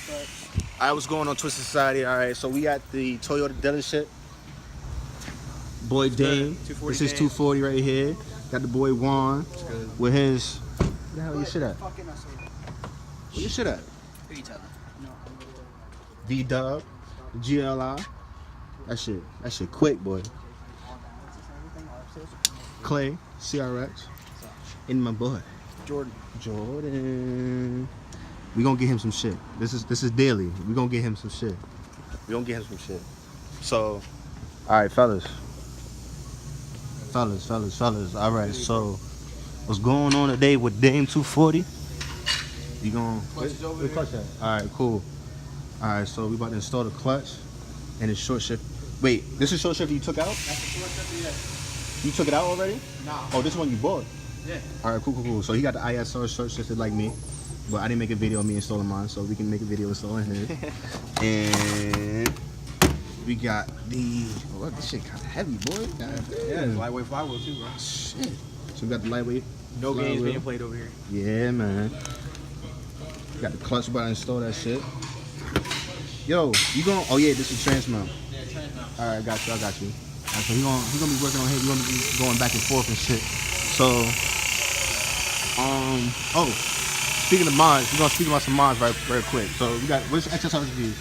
Alright, what's going on, Twisted Society? Alright, so we at the Toyota dealership. Boy Dame. This is 240 right here. Got the boy Juan with his. Where the hell your shit at? Where your shit at? D-Dub, GLI. That shit quick, boy. Clay, CRX. And my boy. Jordan. We gonna get him some shit. This is daily. We gonna get him some shit. So, all right, fellas. All right, so what's going on today with Dame's240? You gonna clutch that? All right, cool. All right, so we about to install the clutch and it's short shift. Wait, this is short shift you took out? That's the short shift, yeah. You took it out already? Nah. Oh, this one you bought? Yeah. All right, cool. So he got the ISR short shifted like me, but I didn't make a video of me installing mine, so we can make a video installing his. And we got the, oh, this shit kind of heavy, boy. Yeah, it's lightweight flywheel too, bro. Shit. So we got the lightweight. No games being played over here. Yeah, man. Got the clutch, about to install that shit. Yo, you going? Oh yeah, this is trans mount. Yeah, trans mount. All right, I got you. All right, so he gonna be working on here. We gonna be going back and forth and shit. So, oh, speaking of mods, we're gonna speak about some mods very quick. So we got, which XSRs you use?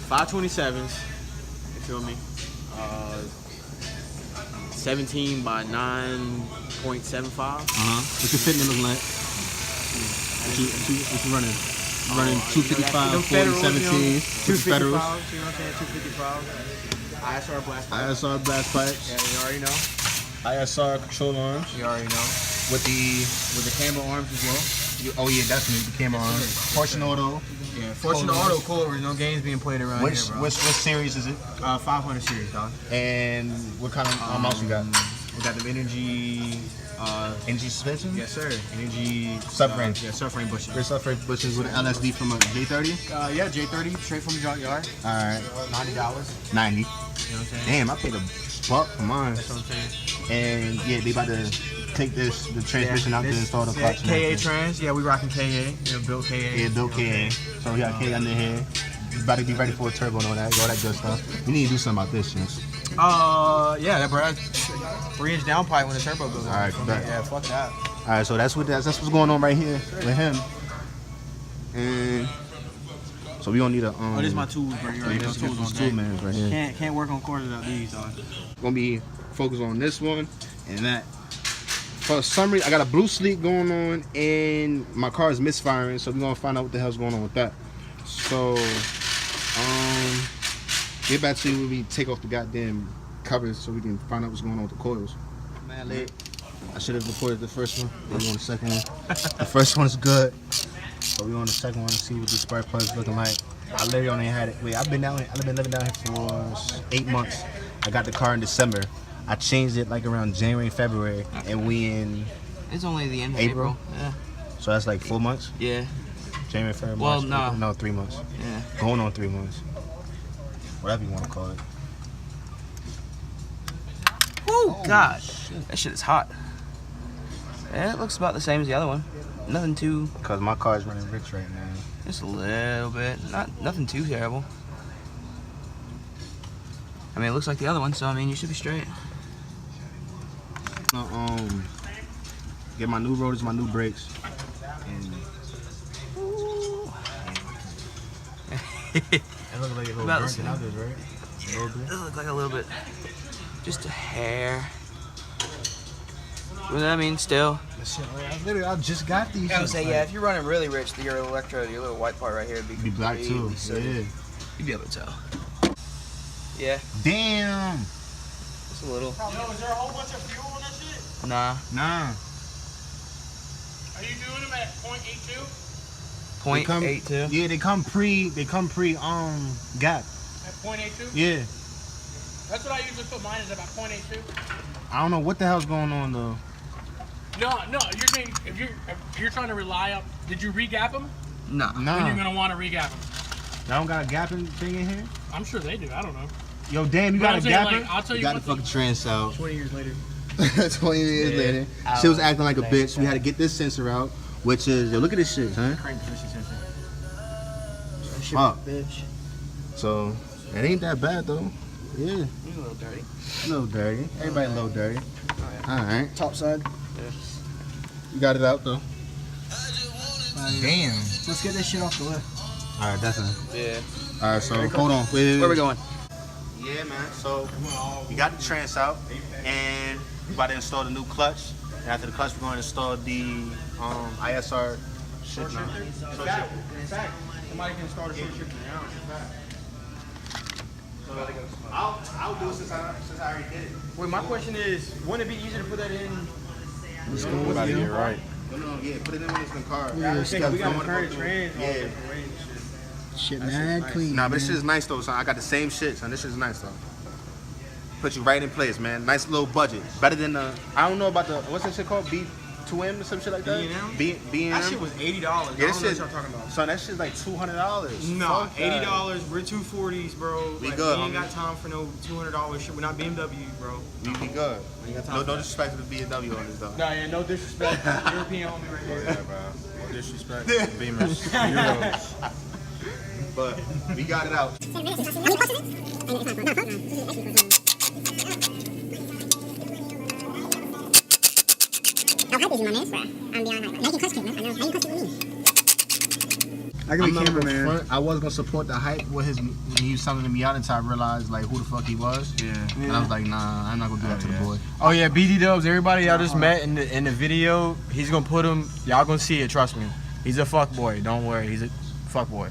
527s. You feel me? 17 by 9.75. What's your fitment looking like? What you running? You running 255, 40, 17, 255, you know what I'm saying? 255. ISR blast pipes. ISR blast pipes. Yeah, you already know. ISR control arms. You already know. With the camera arms as well. Oh yeah, that's me. The camera arms. Fortune Auto. Yeah, Fortune Auto, cool. There's no games being played around here, bro. What series is it? 500 series, dog. And what kind of mounts you got? We got the energy. Energy suspension? Yes, sir. Energy subframe. Yeah, subframe bushings. Great subframe bushings with an LSD from a J30? Yeah, J30, straight from the junkyard. Alright. $90. 90. You know what I'm saying? Damn, I paid $1 for mine. That's what I'm saying. And yeah, they about to take the transmission out to install the clutch. KA trans, yeah, we rocking KA. Yeah, built KA. Yeah, built KA. So we got KA under here. You about to be ready for a turbo and all that good stuff. We need to do something about this shit. Yeah, that bro. 3-inch downpipe when the turbo goes on. All right, yeah, fuck that. All right, so that's what's going on right here with him. And so we don't need a oh, this is my tools, bro. You already know tools on tool man right here. Can't work on cores without these, dog. Gonna be focused on this one and that. For some reason, I got a blue sleep going on and my car is misfiring, so we're gonna find out what the hell's going on with that. So get back to you when we take off the goddamn covers so we can find out what's going on with the coils. Man, late. I should have recorded the first one. Then we on the second one. The first one is good. So we on the second one to see what the spark plug is looking like. I literally only had it. Wait, I've been living down here for 8 months. I got the car in December. I changed it like around January, February, and we in. It's only the end of April. Yeah. So that's like 4 months. Yeah. January, February, well, March. No, 3 months. Yeah. Going on 3 months. Whatever you want to call it. Oh God, that shit is hot. Yeah, it looks about the same as the other one. Nothing too. Cause my car is running rich right now. Just a little bit. Nothing too terrible. I mean, it looks like the other one, so I mean, you should be straight. Get my new rotors, my new brakes, and it looks like a little burnt in others, right? A little bit. It looks like a little bit. Just a hair. What does that mean? Still. I just got these. I was say, yeah, if you're running really rich, your electrode, your little white part right here, would be black too. So yeah. You'd be able to tell. Yeah. Damn. Just a little. Yo, is there a whole bunch of fuel on that shit? Nah. Are you doing them at 0.82? 0.82? Yeah, they come pre gap. At 0.82? Yeah. That's what I usually put mine is about 0.82. I don't know what the hell's going on though. No, you're saying if you're trying to rely on, did you re-gap them? Nah. Then you're gonna want to re-gap them. I don't got a gapping thing in here? I'm sure they do, I don't know. Yo, damn, you got a gapper? Like, I'll tell you got the fucking trans out. 20 years later. 20 years later. She was acting like a bitch. We had to get this sensor out, which is, yo, look at this shit, huh? Crank position sensor. fuck. Bitch. So it ain't that bad though. Yeah. He's a little dirty. A little dirty. Everybody a little dirty. Alright. Top side. You got it out though. Damn. Let's get this shit off the way. Alright, definitely. Yeah. Alright, so hold on. Wait. Where we going? Yeah, man. So we got the trans out, and we about to install the new clutch. And after the clutch, we're going to install the ISR shit. In fact, somebody can start a short shifter now. I'll do it since I already did it. Wait, my question is, wouldn't it be easier to put that in? Let's go with you. right. No, yeah, put it in when it's in the car. Yeah, We got going current to- trans. all Yeah. different ways and shit. Shit, mad clean. Nah, but this man. shit's nice though, son. I got the same shit, son. This shit's nice though. Put you right in place, man. Nice little budget. Better than I don't know about the what's that shit called? B2M or some shit like that. B&M? B&M. That shit was $80. Yeah, I this don't know what shit. y'all talking about. Son, that shit's like $200. No, Fuck that. $80. We're 240s, bro. We Like, good, We ain't homie. got time for no $200 shit. We're not BMW, bro. We good. We ain't got time No, for no that. disrespect to the BMW on this though. Nah, yeah, no disrespect. European homie right here. bro. No disrespect. Beamers. Euros. But we got it out. How hype is you, my man? I'm beyond hype. Making cuss kid, man. I know. Making cuss kid with me. I can be cameraman. I was gonna support the hype with his when he was telling me out until I realized like who the fuck he was. Yeah. And I was like, nah, I'm not gonna do that to the boy. Oh yeah, BD Dubs, everybody y'all just met in the video, he's gonna put him, y'all gonna see it, trust me. He's a fuck boy, don't worry, he's a fuck boy.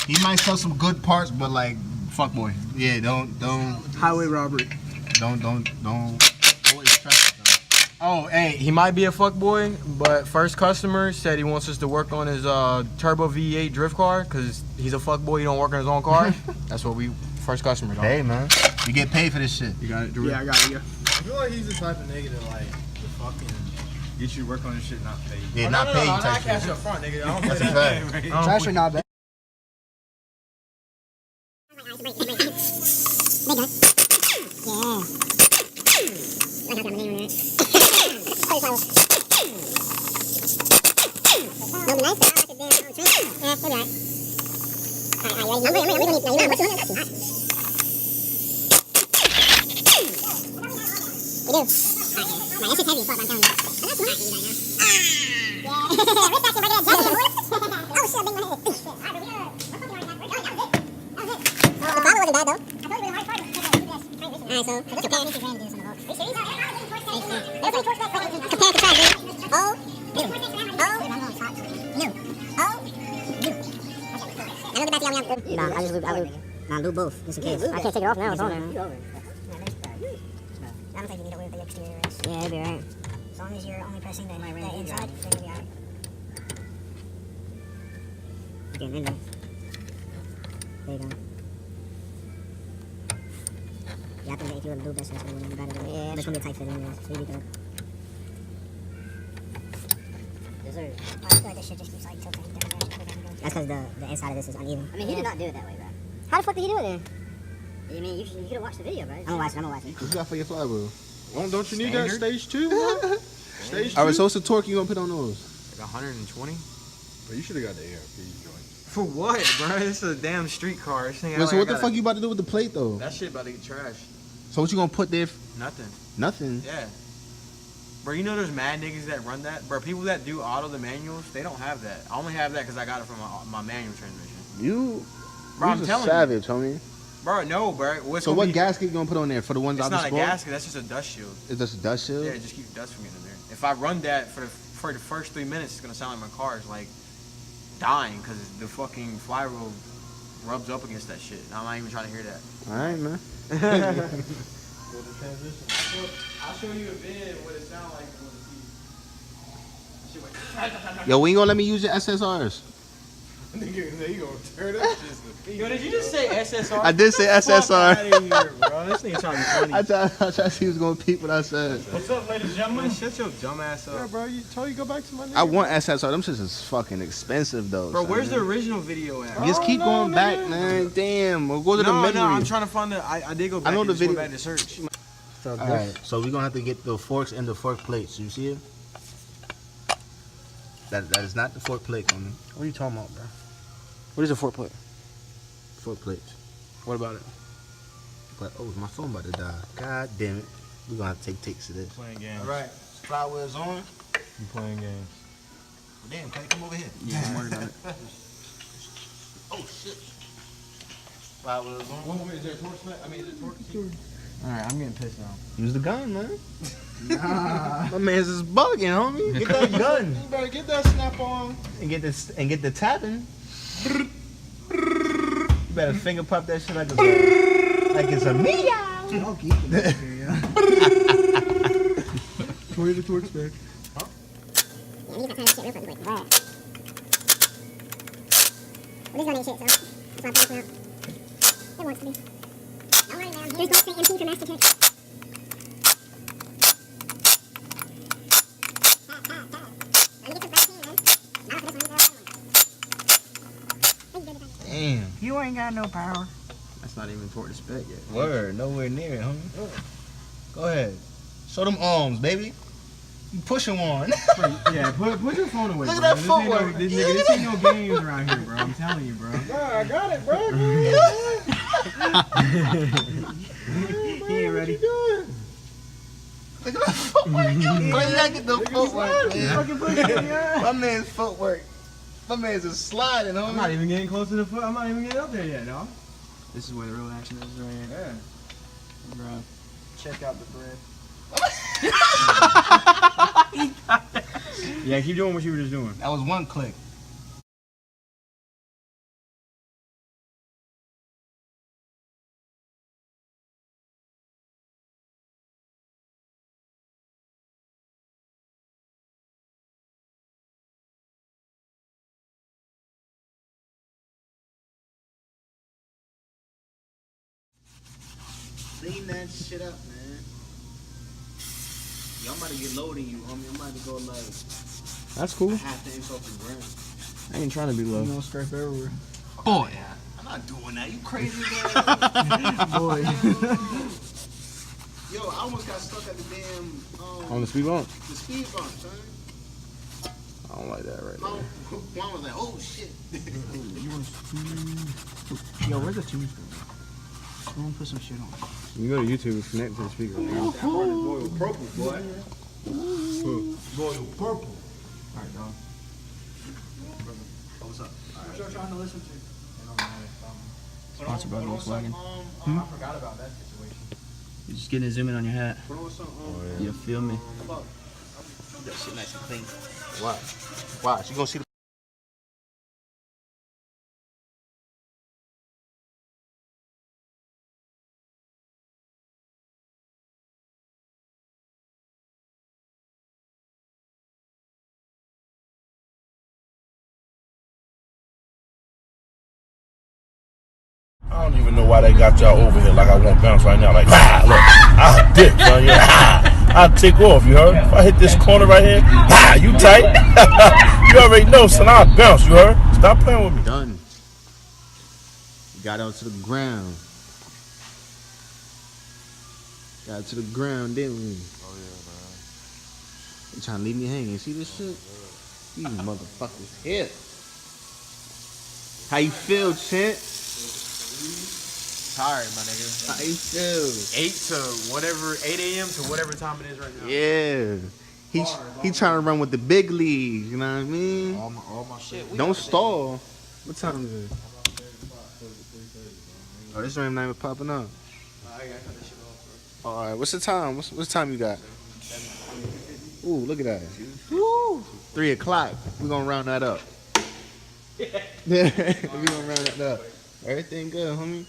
He might sell some good parts, but like fuck boy. Yeah, don't Highway robbery. always stress it though. Oh, hey, he might be a fuck boy, but first customer said he wants us to work on his turbo V8 drift car, cause he's a fuck boy, he don't work on his own car. That's what first customer, dog. Hey man, you get paid for this shit. You got it, Yeah, I got it. Yeah. I feel like he's the type of nigga that like, the fucking, get you to work on this shit, not pay you. Yeah, not pay you not type cash shit. up front, nigga. I don't That's play a that. fact. I don't Trash put- or not bad? Nah, do both, just in case. I can't take it off now, it's on there. I don't think you need to lube the exterior rest. Yeah, it'll be alright. As long as you're only pressing the inside, then you'll be alright. Okay, there you go. There you go. Yeah, I think that if you were to lube this, it's gonna be better. Yeah, it's gonna be a tight fit anyway, so you'll be good. Dessert. I feel like this shit just keeps like tilting different directions. That's because the inside of this is uneven. I mean, he did not do it that way, bro. How the fuck did he do it then? I mean, you could have watched the video, bro. I'm gonna watch it. What you got for your flywheel? Don't you need that stage 2, bro? Stage 2? Alright, so what's the torque you gonna put on those? Like 120? But you should have got the ARP joint. For what, bro? This is a damn street car. This thing Wait, so what the fuck you about to do with the plate though? That shit about to get trashed. So what you gonna put there? Nothing. Nothing. Yeah. Bro, you know there's mad niggas that run that? Bro, people that do auto the manuals, they don't have that. I only have that because I got it from my manual transmission. You, Bro, I'm you's a telling savage, homie. Bro, no, bro. So what gasket you gonna put on there for the ones It's out the not a sport? gasket. That's just a dust shield. Is this a dust shield? Yeah, just keep dust from getting in there. If I run that for the first 3 minutes, it's gonna sound like my car is like dying because the fucking flywheel rubs up against that shit. And I'm not even trying to hear that. All right, man. I'll show you a vid what it sounds like. Yo, when you gonna let me use your SSRs? Yo, did you just say SSR? I did say Fuck SSR. outta here, bro. This nigga trying to be funny. I tried to see who's gonna peep what I said. What's up, ladies and gentlemen? Shut your dumb ass up. Yeah, bro, you told you go back to my nigga. I want SSR. Them shits is fucking expensive though. Bro, son. where's the original video at? Just keep going back, man. Damn, we'll go to the memory. No, I'm trying to find the. I did go back. I know and the just went video. back to search. All right, so we're gonna have to get the forks and the fork plates. You see it? That is not the fork plate, homie. What are you talking about, bro? What is a fork plate? Fork plates. What about it? But oh, my phone about to die. God damn it. We're gonna have to take takes of this. Playing games. Alright, flywheel's on. I'm playing games. Damn, Clay, come over here. Yeah, I'm working on it. Oh shit. Flywheel's on. Wait, is there a torch? I mean, is it torch? Alright, I'm getting pissed now. Use the gun, man. My man's is bugging, homie. Get that gun. You better get that snap on. And get the tapping. You better finger pop that shit like it's a meow. I'll keep it up here, yeah. Toy the torch back. Yeah, we got that kind of shit real quick. Right. Well, this gun ain't shit, so that's why I'm passing out. It wants to be. Don't worry, man. Here's Gold State MC for Master Trick. Damn. You ain't got no power. That's not even toward the spec yet. Word, nowhere near it, homie. Go ahead. Show them arms, baby. You pushing one. Yeah, put your phone away, Look bro. at that footwork. This ain't no games around here, bro. I'm telling you, bro. I got it, bro. He ain't ready. Look at that footwork. Where did I get the footwork, man? My man's footwork. My man's just sliding, homie. I'm not even getting close to the foot. I'm not even getting up there yet, dog. This is where the real action is right here. Yeah. Bro. Check out the bread. Yeah, keep doing what you were just doing. That was one click. Clean that shit up, man. Yo, I'm about to get low than you, homie. I'm about to go like That's cool. half the inch off the ground. I ain't trying to be low. You gonna scrape everywhere. Boy. I'm not doing that. You crazy, man? Boy. Yo, I almost got stuck at the damn On the speed bump? the speed bump, son. I don't like that right My there. one was like, oh shit. Yo, where's the tunes going? Someone put some shit on. You go to YouTube, connect to the speaker. That part is royal purple, boy. Royal purple. Alright, dog. What's up? What y'all trying to listen to? Sponsored by Volkswagen. I forgot about that situation. You're just getting a zoom in on your hat. Put on some You feel me? fuck. That shit nice and clean. Watch. You gonna see the I don't even know why they got y'all over here like I won't bounce right now. Like, ah, look, I'll dip, son. Yeah, ah, I'll take off, you heard? If I hit this corner right here, ah, you tight? You already know, son, I'll bounce, you heard? Stop playing with me. done. You got out to the ground. Got to the ground, didn't we? Oh yeah, man. You trying to leave me hanging? See this shit? These motherfuckers here. How you feel, Chint? Tired, my nigga. How you feel? 8 to whatever, 8 a.m. to whatever time it is right now. Yeah. He trying to run with the big leagues, you know what I mean? All my shit. Don't stall. What time is it? Oh, this ain't not even popping up. All right, what's the time? What's the time you got? Ooh, look at that. Woo. 3 o'clock. We're gonna round that up. We're gonna round that up. Everything good, homie.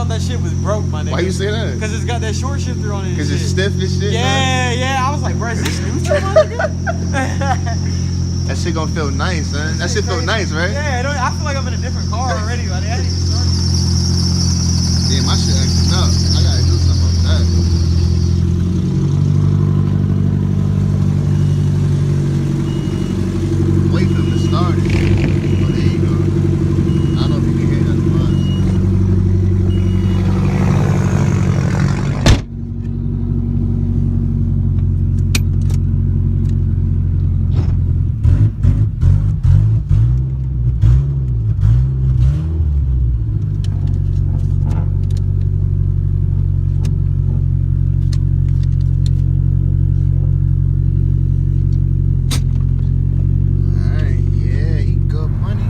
That shit was broke, my nigga. Why you say that? Because it's got that short shifter on it. Because it's stiff and shit? Yeah, yeah. I was like, bro, is this neutral, my nigga? That shit gonna feel nice, man. That shit feel nice, right? Yeah, I feel like I'm in a different car already, but I didn't even start. Damn, my shit acting up. I gotta do something about that. Wait for him to start it. Oh, there you go. I don't know if you can hear that buzz. Alright, yeah, he good money.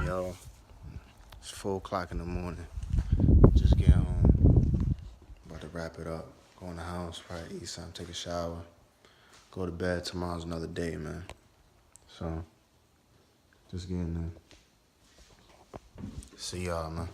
Yo, it's 4 o'clock in the morning. Just getting home. About to wrap it up. Go in the house, probably eat something, take a shower. Go to bed. Tomorrow's another day, man. So, just getting there. See y'all, man.